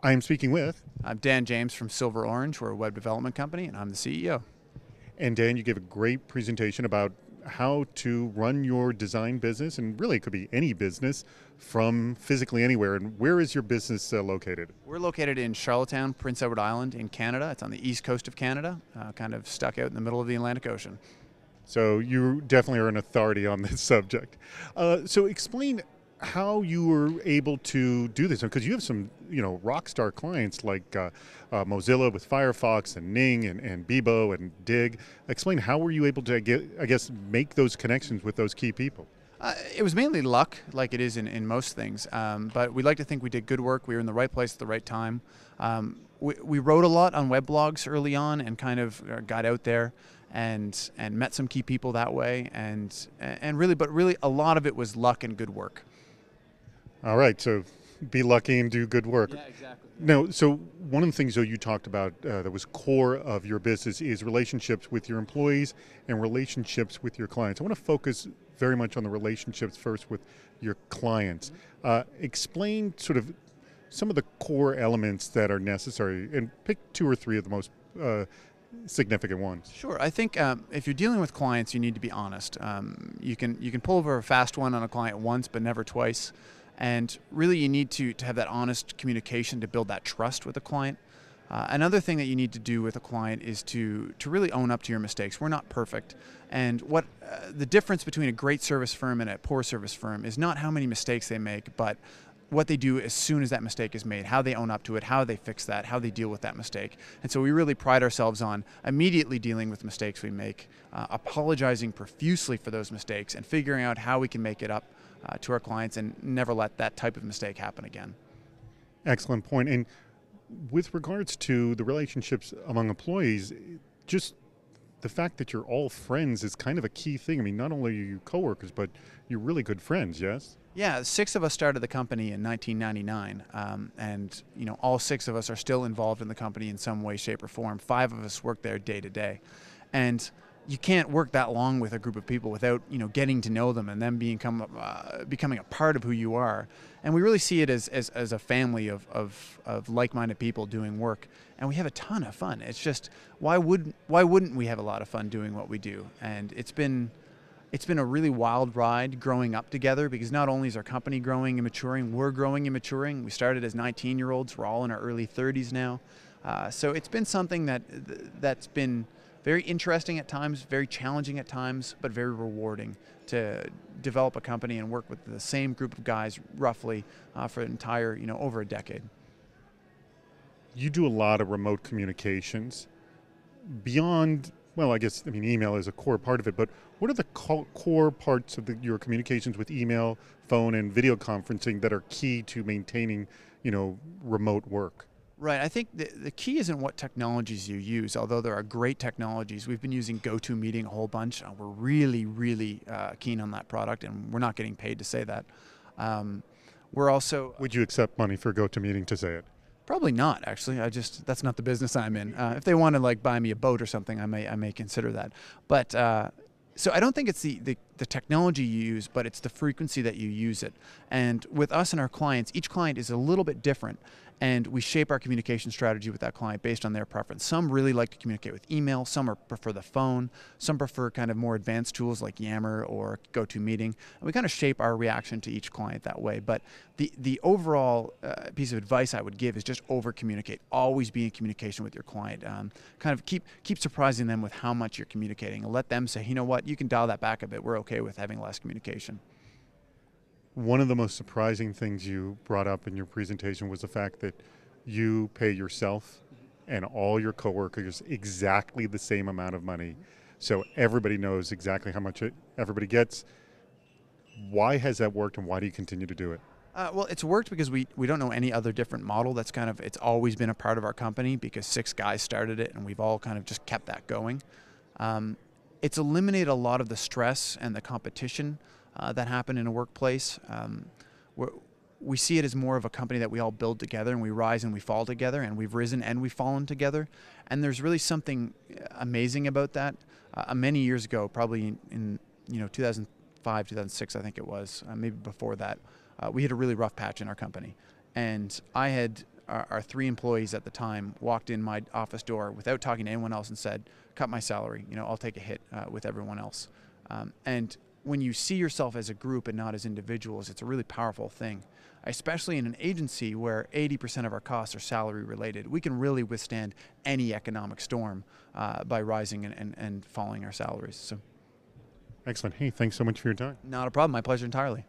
I am speaking with, I'm Dan James from Silverorange. We're a web development company, and I'm the CEO. and Dan, you gave a great presentation about how to run your design business, and really it could be any business from physically anywhere. And where is your business located? We're located in Charlottetown, Prince Edward Island in Canada. It's on the east coast of Canada, kind of stuck out in the middle of the Atlantic Ocean. So you definitely are an authority on this subject. So explain how you were able to do this, because you have some, rock star clients like Mozilla with Firefox and Ning and Bebo and Digg. Explain how were you able to make those connections with those key people? It was mainly luck, like it is in most things, but we like to think we did good work. We were in the right place at the right time. We wrote a lot on web blogs early on and kind of got out there and met some key people that way, but really a lot of it was luck and good work. All right, so be lucky and do good work. Yeah, exactly. No, so one of the things though you talked about that was core of your business is relationships with your employees and relationships with your clients. I want to focus very much on the relationships first with your clients. Explain sort of some of the core elements that are necessary, and pick two or three of the most significant ones. Sure. I think if you're dealing with clients, you need to be honest. You can pull over a fast one on a client once, but never twice. And really, you need to have that honest communication to build that trust with a client. Another thing that you need to do with a client is to really own up to your mistakes. We're not perfect. And what the difference between a great service firm and a poor service firm is not how many mistakes they make, but what they do as soon as that mistake is made, how they own up to it, how they fix that, how they deal with that mistake. And so we really pride ourselves on immediately dealing with mistakes we make, apologizing profusely for those mistakes, and figuring out how we can make it up to our clients and never let that type of mistake happen again. Excellent point. And with regards to the relationships among employees, just the fact that you're all friends is kind of a key thing. I mean, not only are you coworkers, but you're really good friends, yes? Yeah, 6 of us started the company in 1999, and all 6 of us are still involved in the company in some way, shape, or form. 5 of us work there day to day, and you can't work that long with a group of people without getting to know them and them becoming a part of who you are. And we really see it as a family of like-minded people doing work, and we have a ton of fun. It's just why wouldn't we have a lot of fun doing what we do? And it's been a really wild ride growing up together, because not only is our company growing and maturing, we're growing and maturing. We started as 19-year-olds. We're all in our early 30s now. So it's been something that's been very interesting at times, very challenging at times, but very rewarding to develop a company and work with the same group of guys roughly for an entire, over a decade. You do a lot of remote communications beyond, well, email is a core part of it, but what are the core parts of your communications with email, phone, and video conferencing that are key to maintaining, remote work? Right. I think the key isn't what technologies you use, although there are great technologies. We've been using GoToMeeting a whole bunch. We're really, really keen on that product, and we're not getting paid to say that. We're also... Would you accept money for GoToMeeting to say it? Probably not, actually. That's not the business I'm in. If they want to buy me a boat or something, I may consider that. But so I don't think it's the technology you use, but it's the frequency that you use it. And with us and our clients, each client is a little bit different, and we shape our communication strategy with that client based on their preference. Some really like to communicate with email, some prefer the phone, some prefer kind of more advanced tools like Yammer or GoToMeeting, and we kind of shape our reaction to each client that way. But the overall piece of advice I would give is just over-communicate. Always be in communication with your client. Kind of keep surprising them with how much you're communicating, and let them say, you know what, you can dial that back a bit. We're okay with having less communication. One of the most surprising things you brought up in your presentation was the fact that you pay yourself and all your coworkers exactly the same amount of money, so everybody knows exactly how much everybody gets. Why has that worked, and why do you continue to do it? Well, it's worked because we don't know any other different model. It's always been a part of our company, because 6 guys started it, and we've all kind of just kept that going. It's eliminated a lot of the stress and the competition that happen in a workplace. We see it as more of a company that we all build together, and we rise and we fall together, and we've risen and we've fallen together. And there's really something amazing about that. Many years ago, probably in 2005, 2006, I think it was, maybe before that, we had a really rough patch in our company. And I had our 3 employees at the time walked in my office door without talking to anyone else and said, cut my salary, I'll take a hit with everyone else. And when you see yourself as a group and not as individuals, it's a really powerful thing, especially in an agency where 80% of our costs are salary related. We can really withstand any economic storm by rising and falling our salaries. So, excellent. Hey, thanks so much for your time. not a problem. My pleasure entirely.